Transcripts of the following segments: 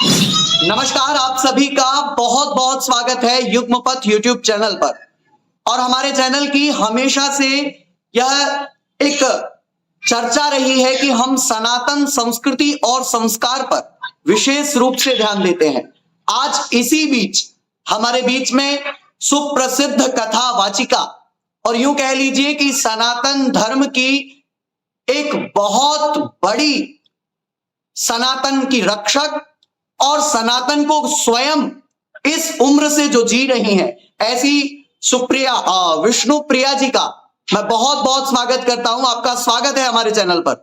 नमस्कार, आप सभी का बहुत बहुत स्वागत है युग्मपथ यूट्यूब चैनल पर। और हमारे चैनल की हमेशा से यह एक चर्चा रही है कि हम सनातन संस्कृति और संस्कार पर विशेष रूप से ध्यान देते हैं। आज इसी बीच हमारे बीच में सुप्रसिद्ध कथा वाचिका और यूं कह लीजिए कि सनातन धर्म की एक बहुत बड़ी सनातन की रक्षक और सनातन को स्वयं इस उम्र से जो जी रही हैं, ऐसी सुप्रिया विष्णु प्रिया जी का मैं बहुत बहुत स्वागत करता हूं। आपका स्वागत है हमारे चैनल पर।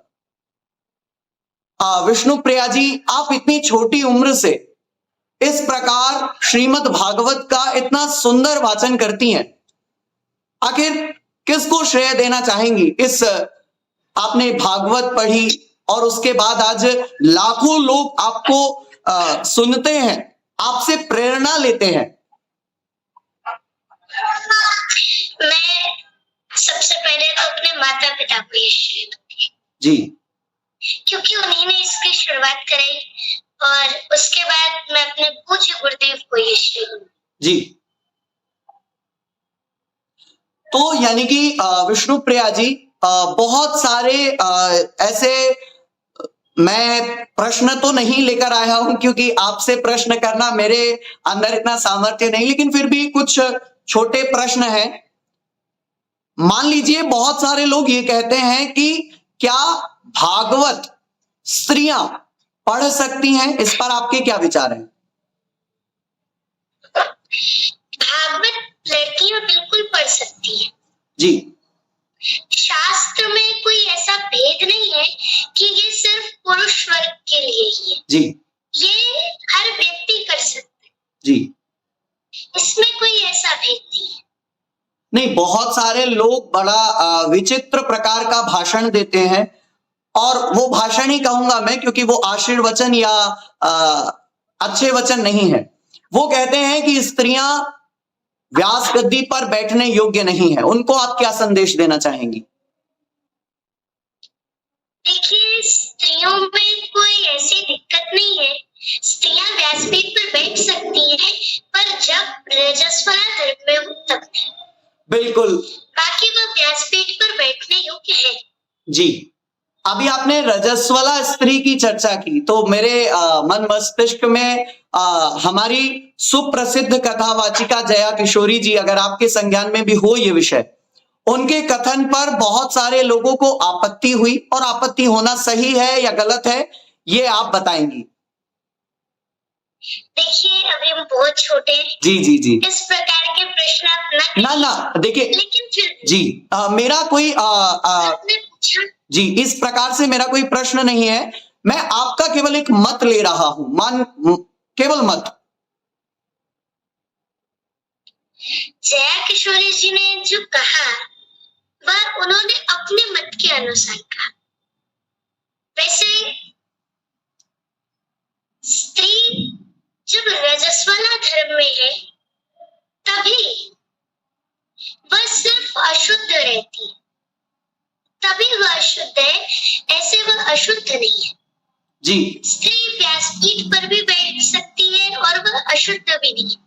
विष्णु प्रिया जी, आप इतनी छोटी उम्र से इस प्रकार श्रीमद् भागवत का इतना सुंदर वाचन करती हैं, आखिर किसको श्रेय देना चाहेंगी? इस आपने भागवत पढ़ी और उसके बाद आज लाखों लोग आपको सुनते हैं, आपसे प्रेरणा लेते हैं। मैं सबसे पहले तो अपने माता पिता को ये श्रेय दूंगी जी, क्योंकि उन्हीं ने इसकी शुरुआत कराई, और उसके बाद मैं अपने पूज्य गुरुदेव को ये श्रेय दूंगी जी। तो यानी कि विष्णु प्रिया जी, बहुत सारे ऐसे मैं प्रश्न तो नहीं लेकर आया हूं क्योंकि आपसे प्रश्न करना मेरे अंदर इतना सामर्थ्य नहीं, लेकिन फिर भी कुछ छोटे प्रश्न हैं। मान लीजिए बहुत सारे लोग ये कहते हैं कि क्या भागवत स्त्रियां पढ़ सकती हैं? इस पर आपके क्या विचार हैं? भागवत लड़कियां बिल्कुल पढ़ सकती है जी, शास्त्र में कोई ऐसा भेद नहीं है कि ये सिर्फ पुरुष वर्ग के लिए ही है। जी, ये हर व्यक्ति कर सकता है जी। इसमें कोई ऐसा भेद नहीं है। नहीं, बहुत सारे लोग बड़ा विचित्र प्रकार का भाषण देते हैं, और वो भाषण ही कहूंगा मैं क्योंकि वो आशीर्वचन या अच्छे वचन नहीं है। वो कहते हैं कि स्त्रियां व्यास गद्दी पर बैठने योग्य नहीं है। उनको आप क्या संदेश देना चाहेंगी? देखिए, स्त्रियों में कोई ऐसी दिक्कत नहीं है। स्त्रियां व्यासपीठ पर बैठ सकती हैं, पर जब रजस्वला धर्म में हो तब नहीं। बिल्कुल, बाकी वो व्यासपीठ पर बैठने योग्य है। जी। अभी आपने रजस्वला स्त्री की चर्चा की तो मेरे मन मस्तिष्क में हमारी सुप्रसिद्ध कथावाचिका जया किशोरी जी, अगर आपके संज्ञान में भी हो ये विषय, उनके कथन पर बहुत सारे लोगों को आपत्ति हुई, और आपत्ति होना सही है या गलत है ये आप बताएंगी। देखिए, अभी हम बहुत छोटे हैं। जी जी जी, इस प्रकार के प्रश्न आप ना ना, देखिए, लेकिन फिर जी, मेरा कोई आपने पूछा। जी, इस प्रकार से मेरा कोई प्रश्न नहीं है। मैं आपका केवल एक मत ले रहा हूं, केवल मत। जया किशोरी जी ने जो कहा वह उन्होंने अपने मत के अनुसार कहा। वैसे स्त्री जब रजस्वला धर्म में है तभी वह सिर्फ अशुद्ध रहती है, तभी वह अशुद्ध है, ऐसे वह अशुद्ध नहीं है। जी, स्त्री व्यासपीठ पर भी बैठ सकती है और वह अशुद्ध भी नहीं है,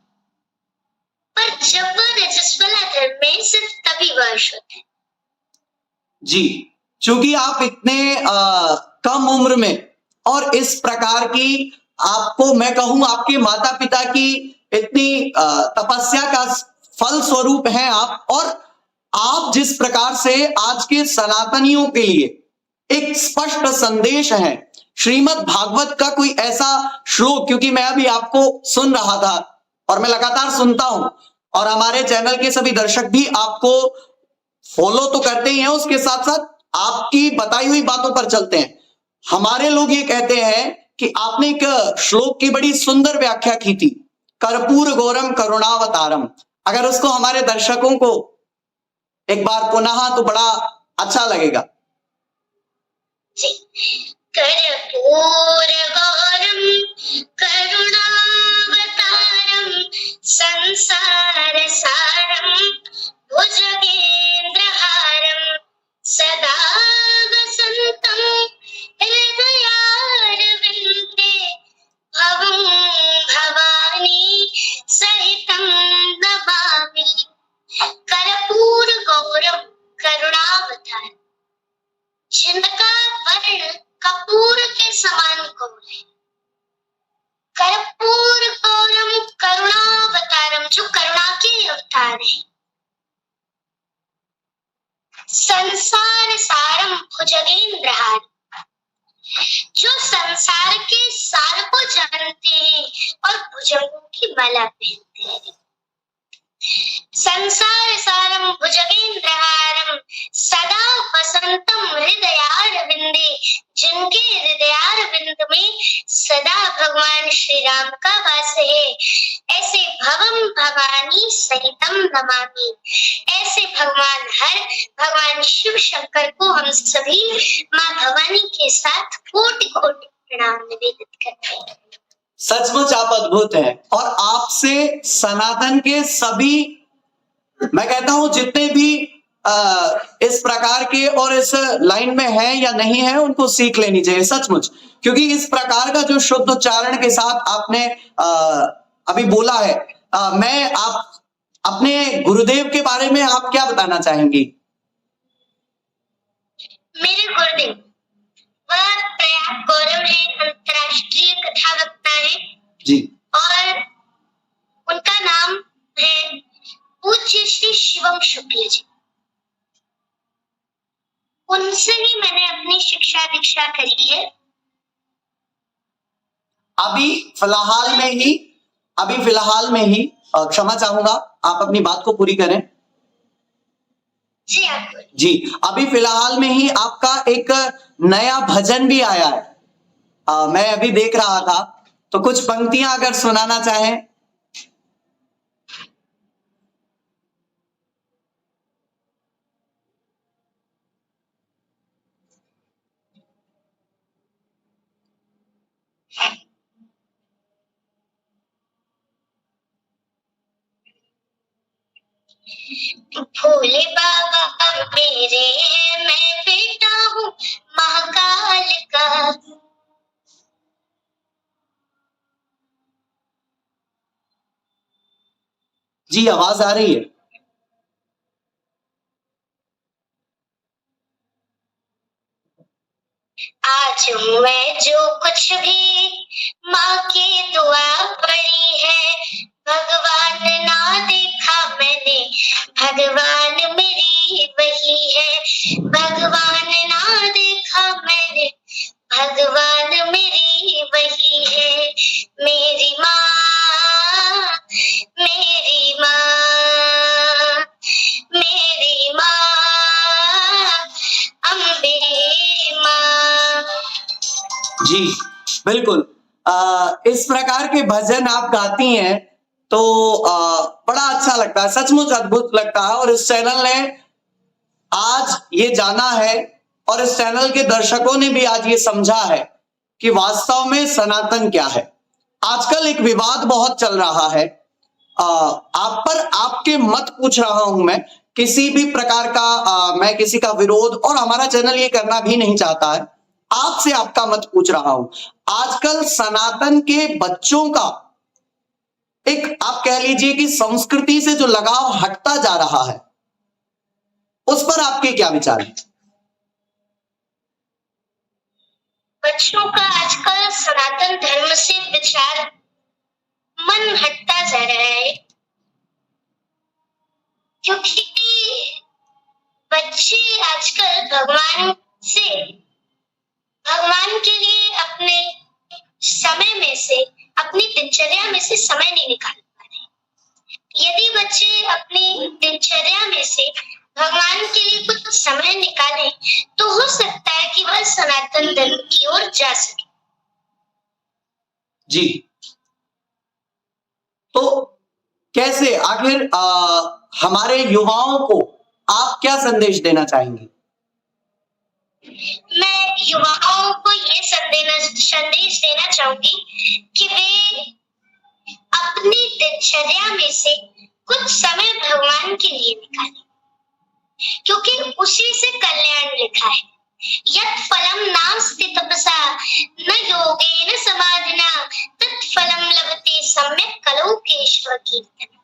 पर जब वह रजस्वला धर्म में सिर्फ तभी वह अशुद्ध है। जी, क्योंकि आप इतने कम उम्र में और इस प्रकार की, आपको मैं कहूं आपके माता पिता की इतनी तपस्या का फल स्वरूप हैं आप, और आप जिस प्रकार से आज के सनातनियों के लिए एक स्पष्ट संदेश है श्रीमद् भागवत का, कोई ऐसा श्लोक, क्योंकि मैं अभी आपको सुन रहा था और मैं लगातार सुनता हूं, और हमारे चैनल के सभी दर्शक भी आपको फॉलो तो करते ही हैं, उसके साथ साथ आपकी बताई हुई बातों पर चलते हैं। हमारे लोग ये कहते हैं कि आपने एक श्लोक की बड़ी सुंदर व्याख्या की थी, कर्पूर गौरम करुणावतारम। अगर उसको हमारे दर्शकों को एक बार पुनः तो बड़ा अच्छा लगेगा। कर्पूर गौरम करुणावतारम संसार सारम भुजगेंद्रहारम सदा वसंतम हृदयारविंदे भवं भगवान है। संसार सारम भुजगेंद्रहार, जो संसार के सार को जानते हैं और भुजंगों की माला पहनते हैं। संसार सारम भुजगेंद्रहारम सदा वसंतम हृदयारविंदे, जिनके हृदयारविंद में सदा भगवान श्री राम का वास है, ऐसे भवम भवानी सहितम नमामि, ऐसे भगवान हर भगवान शिव शंकर को हम सभी माँ भवानी के साथ कोटि कोटि प्रणाम निवेदित करते हैं। सचमुच आप अद्भुत हैं और आपसे सनातन के सभी, मैं कहता हूं जितने भी इस प्रकार के और इस लाइन में हैं या नहीं है, उनको सीख लेनी चाहिए सचमुच, क्योंकि इस प्रकार का जो शुद्ध उच्चारण के साथ आपने अभी बोला है। मैं आप अपने गुरुदेव के बारे में आप क्या बताना चाहेंगी? मेरे गुरुदेव वह प्रयाग गौरव है, अंतर्राष्ट्रीय कथा वक्ता है जी, और उनका नाम है पूज्य श्री शिवम शुक्ल जी। उनसे ही मैंने अपनी शिक्षा दीक्षा करी है। अभी फिलहाल में ही क्षमा चाहूंगा, आप अपनी बात को पूरी करें। जी आप जी, अभी फिलहाल में ही आपका एक नया भजन भी आया है। मैं अभी देख रहा था, तो कुछ पंक्तियां अगर सुनाना चाहें। भोले बाबा मेरे हैं, मैं बेटा हूँ महाकाल का। जी, आवाज आ रही है? आज मैं जो कुछ भी माँ की दुआ पड़ी है, भगवान ना देखा मैंने, भगवान मेरी वही है। भगवान ना देखा मैंने, भगवान मेरी वही है। मेरी माँ, मेरी माँ, मेरी माँ, अम्बे माँ। जी बिल्कुल। इस प्रकार के भजन आप गाती हैं तो बड़ा अच्छा लगता है, सचमुच अद्भुत लगता है। और इस चैनल ने आज ये जाना है और इस चैनल के दर्शकों ने भी आज ये समझा है कि वास्तव में सनातन क्या है। आजकल एक विवाद बहुत चल रहा है, आप पर आपके मत पूछ रहा हूं मैं, किसी भी प्रकार का मैं किसी का विरोध, और हमारा चैनल ये करना भी नहीं चाहता है, आपसे आपका मत पूछ रहा हूं। आजकल सनातन के बच्चों का एक, आप कह लीजिए कि संस्कृति से जो लगाव हटता जा रहा है, उस पर आपके क्या विचार हैं? बच्चों का आजकल सनातन धर्म से विचार मन हटता जा रहा है, क्योंकि बच्चे आजकल भगवान के लिए अपने समय में से, अपनी दिनचर्या में से समय नहीं निकाल पा रहे। यदि बच्चे अपनी दिनचर्या में से भगवान के लिए कुछ समय निकालें, तो हो सकता है कि वह सनातन धर्म की ओर जा सके। जी, तो कैसे आखिर हमारे युवाओं को आप क्या संदेश देना चाहेंगे? मैं युवाओं को ये संदेश देना चाहूंगी कि वे अपनी दिनचर्या में से कुछ समय भगवान के लिए निकालें, क्योंकि उसी से कल्याण लिखा है। यत् फलम नास्ति तपसा न योगेन समाधिना तत्फलम लभते सम्यक् कलौ केशव कीर्तन।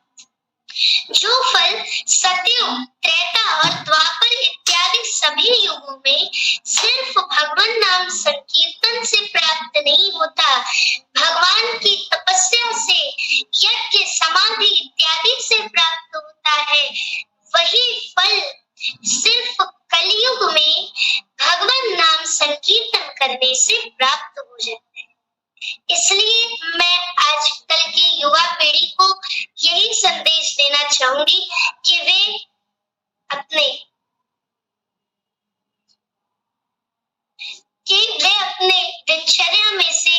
जो फल सतयुग, त्रेता और द्वापर इत्यादि सभी युगों में सिर्फ भगवान नाम संकीर्तन से प्राप्त नहीं होता, भगवान की तपस्या से, यज्ञ, समाधि इत्यादि से प्राप्त होता है, इसलिए मैं आजकल की युवा पीढ़ी को यही संदेश देना चाहूंगी कि वे अपने दिनचर्या में से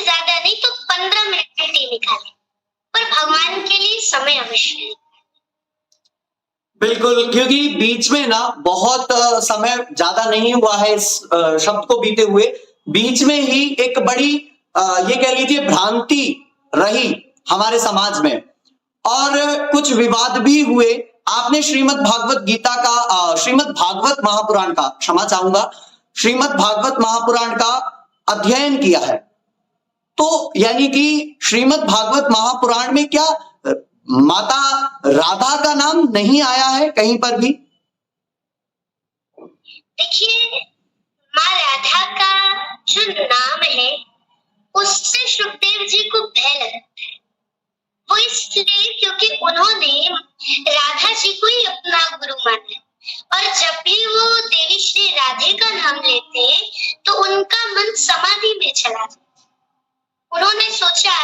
ज्यादा नहीं तो 15 मिनट ही निकालें, पर भगवान के लिए समय अवश्य है। बिल्कुल, क्योंकि बीच में ना बहुत समय ज्यादा नहीं हुआ है इस शब्द को बीते हुए, बीच में ही एक बड़ी ये कह लीजिए भ्रांति रही हमारे समाज में और कुछ विवाद भी हुए। आपने श्रीमद् भागवत गीता का श्रीमद् भागवत महापुराण का, क्षमा चाहूंगा, श्रीमद् भागवत महापुराण का अध्ययन किया है, तो यानी कि श्रीमद् भागवत महापुराण में क्या माता राधा का नाम नहीं आया है कहीं पर भी? देखिए, माँ राधा का जो नाम है उससे सुखदेव जी को भय लगता है। वो इसलिए क्योंकि उन्होंने राधा जी को ही अपना गुरु माना है और जब भी वो देवी श्री राधे का नाम लेते हैं तो उनका मन समाधि में चला जाता। उन्होंने सोचा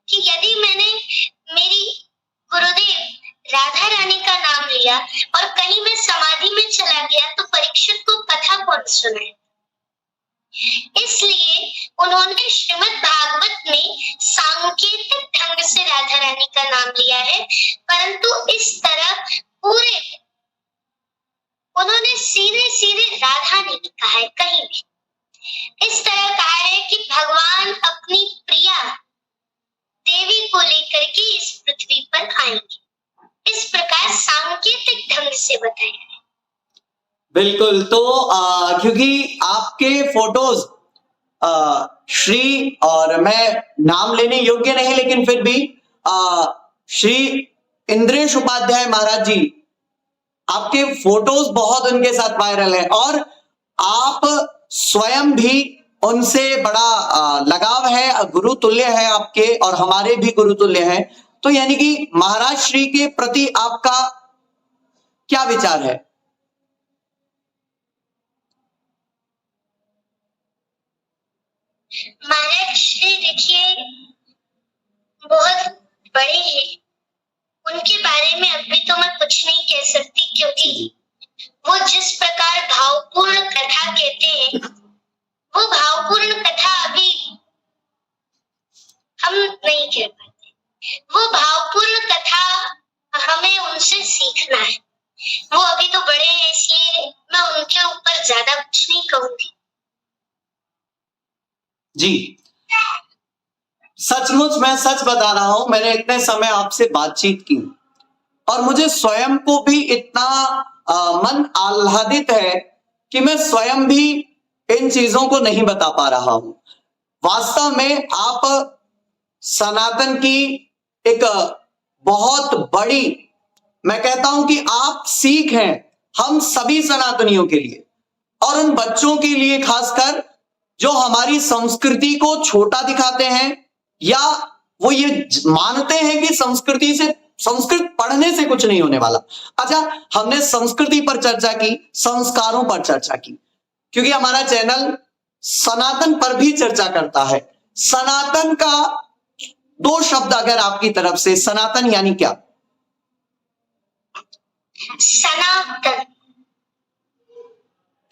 कि यदि मैंने मेरी गुरुदेव राधा रानी का नाम लिया और कहीं मैं समाधि में चला गया तो परीक्षित को कथा कौन सुनाए। इसलिए उन्होंने श्रीमद् भागवत में सांकेतिक ढंग से राधा रानी का नाम लिया है, परंतु इस तरह पूरे उन्होंने सीधे सीधे राधा नहीं कहा है, कहीं भी इस तरह कहा है कि भगवान अपनी प्रिया देवी को लेकर के इस पृथ्वी पर आएंगे। इस प्रकार सांकेतिक ढंग से बताया है। बिल्कुल, तो क्योंकि आपके फोटोज श्री, और मैं नाम लेने योग्य नहीं लेकिन फिर भी श्री इंद्रेश उपाध्याय महाराज जी, आपके फोटोज बहुत उनके साथ वायरल है और आप स्वयं भी उनसे बड़ा लगाव है, गुरु तुल्य है आपके और हमारे भी गुरु तुल्य है। तो यानी कि महाराज श्री के प्रति आपका क्या विचार है? महाराज श्री देखिए बहुत बड़े हैं, उनके बारे में अभी तो मैं कुछ नहीं कह सकती क्योंकि वो जिस प्रकार भावपूर्ण कथा कहते हैं वो भावपूर्ण कथा अभी हम नहीं कह पाते। वो भावपूर्ण कथा हमें उनसे सीखना है। वो अभी तो बड़े हैं इसलिए मैं उनके ऊपर ज्यादा कुछ नहीं कहूंगी। जी, सचमुच मैं सच बता रहा हूं, मैंने इतने समय आपसे बातचीत की और मुझे स्वयं को भी इतना मन आह्लादित है कि मैं स्वयं भी इन चीजों को नहीं बता पा रहा हूं। वास्तव में आप सनातन की एक बहुत बड़ी, मैं कहता हूं कि आप सीख हैं हम सभी सनातनियों के लिए और उन बच्चों के लिए खासकर जो हमारी संस्कृति को छोटा दिखाते हैं या वो ये मानते हैं कि संस्कृत पढ़ने से कुछ नहीं होने वाला। अच्छा, हमने संस्कृति पर चर्चा की, संस्कारों पर चर्चा की, क्योंकि हमारा चैनल सनातन पर भी चर्चा करता है। सनातन का दो शब्द अगर आपकी तरफ से, सनातन यानी क्या? सनातन,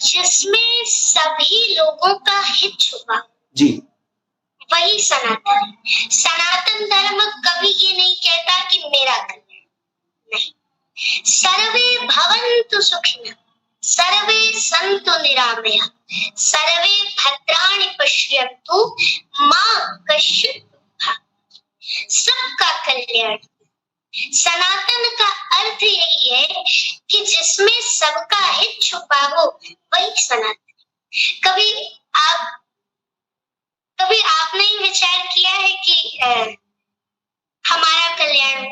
जिसमें सभी लोगों का हित छुपा, जी, वही सनातन है। सनातन धर्म कभी ये नहीं कहता कि मेरा कल्याण, नहीं। सर्वे भवन्तु सुखिनः, सर्वे सन्तु निरामयाः, सर्वे भद्राणि पश्यन्तु मा कश्चित् दुःखः। सबका कल्याण। सनातन का अर्थ यही है कि जिसमें सबका हित छुपा हो वही सनातन। कभी आपने विचार किया है कि हमारा कल्याण,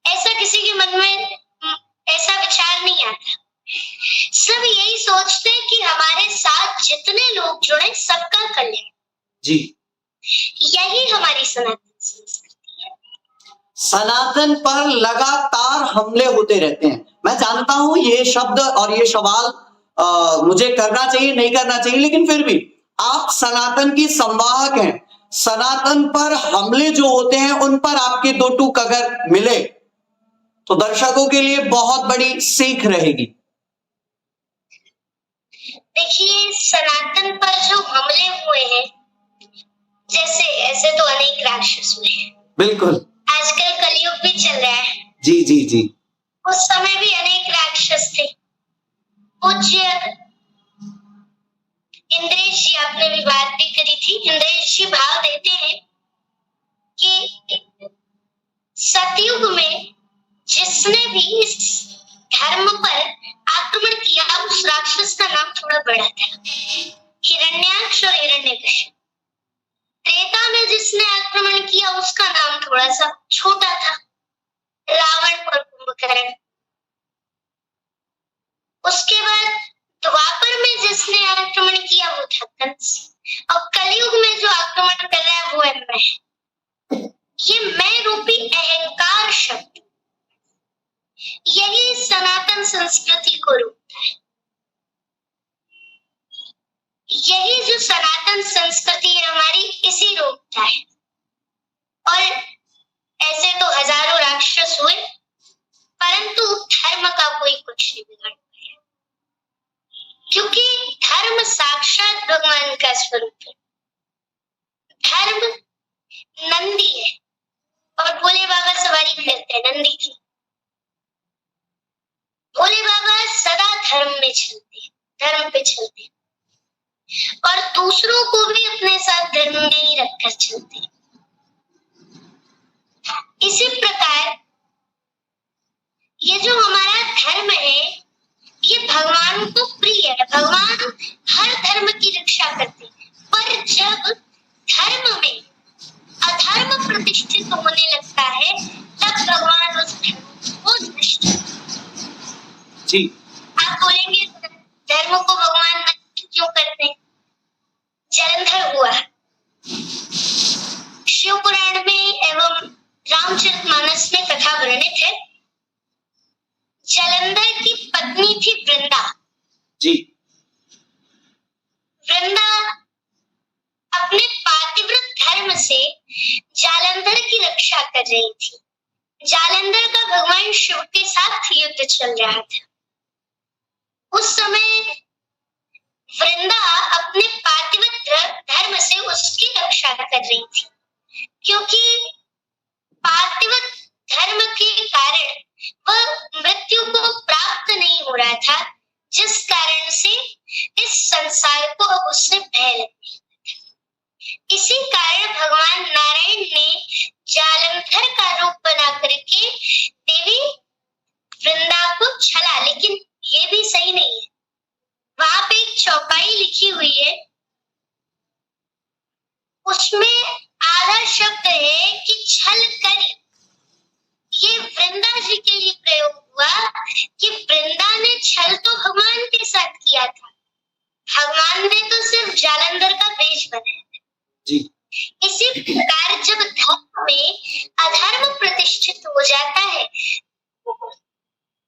ऐसा किसी के मन में ऐसा विचार नहीं आता। सब यही सोचते हैं कि हमारे साथ जितने लोग जुड़े सबका कल्याण। जी, यही हमारी सनातन संस्कृति है। सनातन पर लगातार हमले होते रहते हैं। मैं जानता हूं ये शब्द और ये सवाल मुझे करना चाहिए, नहीं करना चाहिए, लेकिन फिर भी आप सनातन की संवाहक हैं, सनातन पर हमले जो होते हैं उन पर आपके दो टूक अगर मिले तो दर्शकों के लिए बहुत बड़ी सीख रहेगी। देखिए, सनातन पर जो हमले हुए हैं, जैसे ऐसे तो अनेक राक्षस हुए हैं। बिल्कुल। आजकल कलयुग भी चल रहा है। जी जी जी। उस समय भी अनेक राक्षस थे। पूज्य इंद्रेश जी, आपने भी बात भी करी थी। इंद्रेश जी भाव देते हैं कि सतयुग में जिसने भी इस धर्म पर आक्रमण किया उस राक्षस का नाम थोड़ा बड़ा था, हिरण्याक्ष और हिरण्यकश्यप। त्रेता में जिसने आक्रमण किया उसका नाम थोड़ा सा छोटा था, रावण और कुंभकर्ण। उसके बाद द्वापर में जिसने आक्रमण किया वो था कंस, और कलयुग में जो आक्रमण कर रहा है वो है मैं। ये मैं रूपी अहंकार शब्द, यही सनातन संस्कृति को रोकता है। यही जो सनातन संस्कृति है हमारी, इसी रोकता है। और ऐसे तो हजारों राक्षस हुए, परंतु धर्म का कोई कुछ नहीं बिगाड़ पाया, क्योंकि धर्म साक्षात भगवान का स्वरूप है। धर्म नंदी है और भोले बाबा सवारी करते हैं नंदी की। भोले बाबा सदा धर्म में चलते, धर्म पे चलते, और दूसरों को भी अपने साथ धर्म में ही रखकर चलते। इसी प्रकार ये जो हमारा धर्म है, ये भगवान को प्रिय है। भगवान हर धर्म की रक्षा करते, पर जब धर्म में अधर्म प्रतिष्ठित होने लगता है तब भगवान उस धर्म को नष्ट करते। जी। आप बोलेंगे धर्म को भगवान नष्ट क्यों करते हैं? जलंधर हुआ शिव पुराण में एवं रामचरितमानस में कथा वर्णित है। जलंधर की पत्नी थी वृंदा। जी। वृंदा अपने पातिव्रत धर्म से जालंधर की रक्षा कर रही थी। जालंधर का भगवान शिव के साथ युद्ध चल रहा था। उस समय वृंदा अपने पातिव्रत धर्म से उसकी रक्षा कर रही थी, क्योंकि पातिव्रत धर्म के कारण वह मृत्यु को प्राप्त नहीं हो रहा था, जिस कारण से इस संसार को अब उससे भय लगने लगा। इसी कारण भगवान नारायण ने जालंधर का रूप बना करके देवी वृंदा को छला। लेकिन ये भी सही नहीं है। वहां पे एक चौपाई लिखी हुई है, उसमें आधा शब्द है कि छल करी। ये वृंदा जी के लिए प्रयोग हुआ कि वृंदा ने छल तो भगवान के साथ किया था, भगवान ने तो सिर्फ जालंधर का वेश बनाया था। जी। इसी प्रकार जब धर्म में अधर्म प्रतिष्ठित हो जाता है,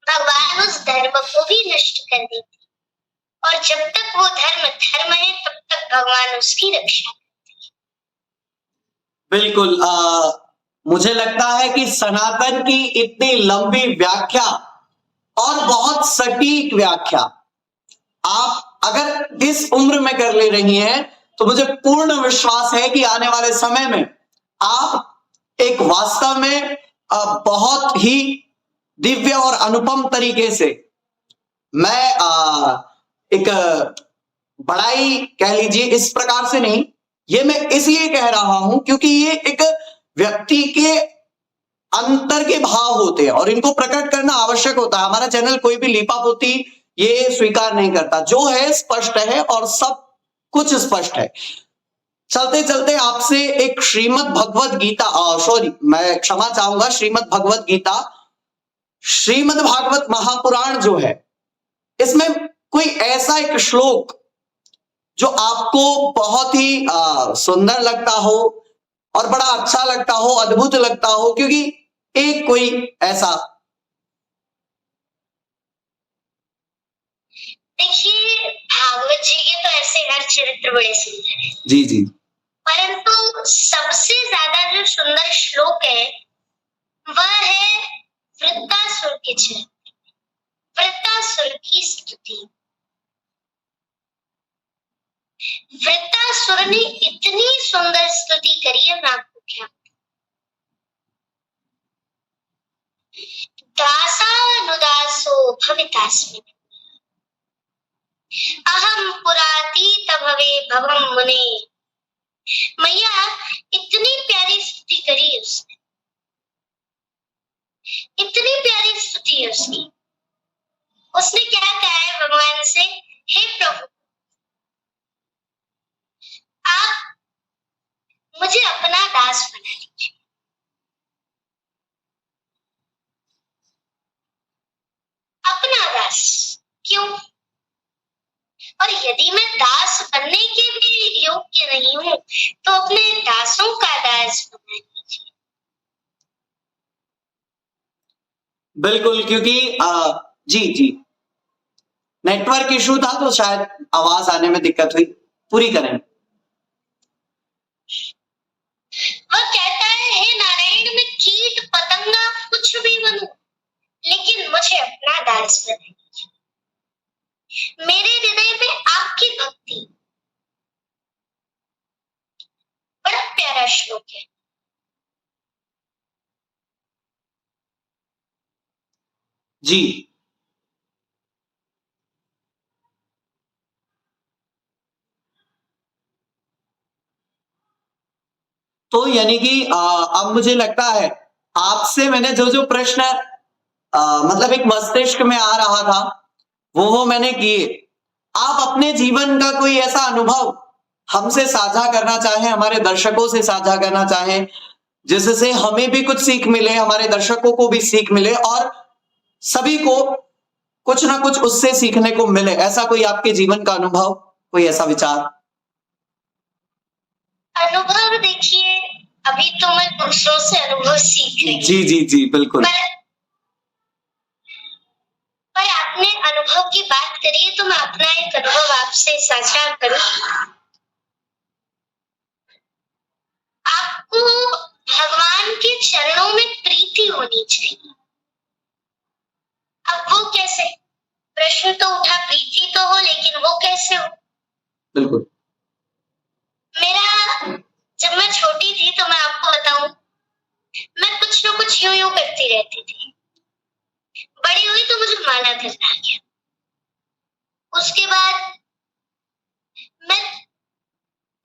भगवान उस धर्म को भी नष्ट कर देते, और जब तक वो धर्म धर्म है तब तक भगवान उसकी रक्षा करते हैं। बिल्कुल। मुझे लगता है कि सनातन की इतनी लंबी व्याख्या और बहुत सटीक व्याख्या आप अगर इस उम्र में कर ले रही हैं तो मुझे पूर्ण विश्वास है कि आने वाले समय में आप एक वास्तव में बहुत ही दिव्य और अनुपम तरीके से, मैं एक बड़ाई कह लीजिए, इस प्रकार से नहीं, ये मैं इसलिए कह रहा हूं क्योंकि ये एक व्यक्ति के अंतर के भाव होते हैं और इनको प्रकट करना आवश्यक होता है। हमारा चैनल कोई भी लीपापोती ये स्वीकार नहीं करता, जो है स्पष्ट है और सब कुछ स्पष्ट है। चलते चलते आपसे एक श्रीमद् भगवत गीता, सॉरी मैं क्षमा चाहूंगा, श्रीमद् भगवत गीता, श्रीमद् भागवत महापुराण जो है, इसमें कोई ऐसा एक श्लोक जो आपको बहुत ही सुंदर लगता हो और बड़ा अच्छा लगता हो, अद्भुत लगता हो, क्योंकि एक कोई ऐसा। देखिए, भागवत जी के तो ऐसे हर चरित्र बड़े सुंदर है, जी जी परंतु सबसे ज्यादा जो सुंदर श्लोक है वह है वृत्तासुर के चरित्र, वृत्तासुर की स्तुति। वृत्तासुर ने इतनी सुंदर स्तुति करी है, मैं आपको क्या दासानुदासो भवितास्मि अहम पुरातीत भवे भवम मुने। मैया इतनी प्यारी स्तुति करी है उसने, इतनी प्यारी स्तुति है उसकी। उसने क्या कहा है भगवान से, हे प्रभु आप मुझे अपना दास बना लीजिए। अपना दास क्यों? और यदि मैं दास बनने के भी योग्य नहीं हूं तो अपने दासों का दास बना लीजिए। बिल्कुल, क्योंकि जी जी नेटवर्क इशू था तो शायद आवाज आने में दिक्कत हुई। पूरी करें। वह कहता है, हे नारायण मैं कीट पतंगा कुछ भी बनूं लेकिन मुझे अपना दास बना लीजिए। मेरे हृदय में आपकी भक्ति। बड़ा प्यारा श्लोक है। जी तो यानी कि अब मुझे लगता है आपसे मैंने जो जो प्रश्न मतलब एक मस्तिष्क में आ रहा था वो मैंने किए। आप अपने जीवन का कोई ऐसा अनुभव हमसे साझा करना चाहें, हमारे दर्शकों से साझा करना चाहें, जिससे हमें भी कुछ सीख मिले, हमारे दर्शकों को भी सीख मिले और सभी को कुछ ना कुछ उससे सीखने को मिले, ऐसा कोई आपके जीवन का अनुभव, कोई ऐसा विचार? अनुभव देखिए, अभी तो मैं दूसरों से अनुभव सीख रही हूँ। जी जी जी बिल्कुल। पर आपने अनुभव की बात करी है तो मैं अपना एक अनुभव आपसे साझा करूं। आपको भगवान के चरणों में प्रीति होनी चाहिए। अब वो कैसे? प्रश्न तो उठा, प्रीति तो हो लेकिन वो कैसे हो? बिल्कुल। मेरा जब मैं छोटी थी तो मैं आपको बताऊं, मैं कुछ ना कुछ यूं यूं करती रहती थी। बड़ी हुई तो मुझे माला करना आ गया। उसके बाद मैं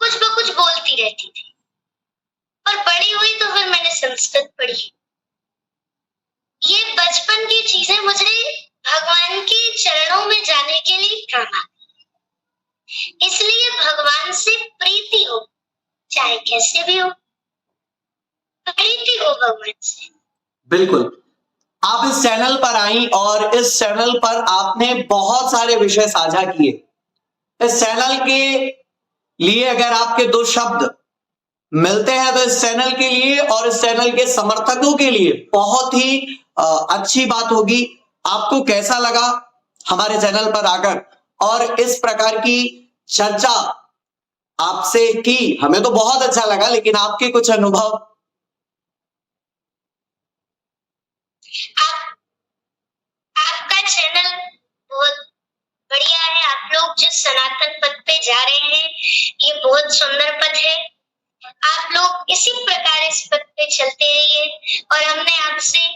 कुछ न कुछ बोलती रहती थी। और बड़ी हुई तो फिर मैंने संस्कृत पढ़ी। ये बचपन की चीजें मुझे भगवान के चरणों में जाने के लिए काम आती। इसलिए भगवान से प्रीति हो, चाहे कैसे भी हो, प्रीति हो भगवान से। बिल्कुल। आप इस चैनल पर आई और इस चैनल पर आपने बहुत सारे विषय साझा किए। इस चैनल के लिए अगर आपके दो शब्द मिलते हैं तो इस चैनल के लिए और इस चैनल के समर्थकों के लिए बहुत ही अच्छी बात होगी। आपको कैसा लगा हमारे चैनल पर आकर और इस प्रकार की चर्चा आपसे की? हमें तो बहुत अच्छा लगा, लेकिन आपके कुछ अनुभव? आपका चैनल बहुत बढ़िया है। आप लोग जिस सनातन पथ पे जा रहे हैं ये बहुत सुंदर पथ है। आप लोग इसी प्रकार इस पथ पे चलते रहिए। और हमने आपसे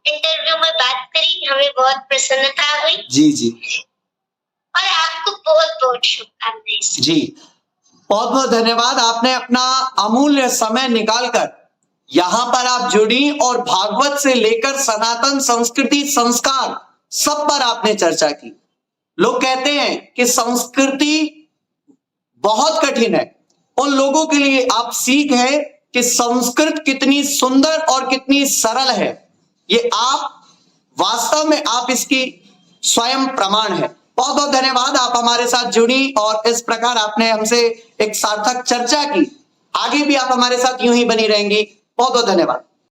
इंटरव्यू में बात करी, हमें बहुत प्रसन्नता हुई। जी जी। और आपको बहुत बहुत शुभकामनाएं। जी बहुत बहुत धन्यवाद। आपने अपना अमूल्य समय निकालकर यहां पर आप जुड़ी और भागवत से लेकर सनातन संस्कृति संस्कार सब पर आपने चर्चा की। लोग कहते हैं कि संस्कृति बहुत कठिन है, उन लोगों के लिए आप सीख है कि संस्कृत कितनी सुंदर और कितनी सरल है। ये आप वास्तव में आप इसकी स्वयं प्रमाण है। बहुत बहुत धन्यवाद, आप हमारे साथ जुड़ी और इस प्रकार आपने हमसे एक सार्थक चर्चा की। आगे भी आप हमारे साथ यूं ही बनी रहेंगी। बहुत बहुत धन्यवाद।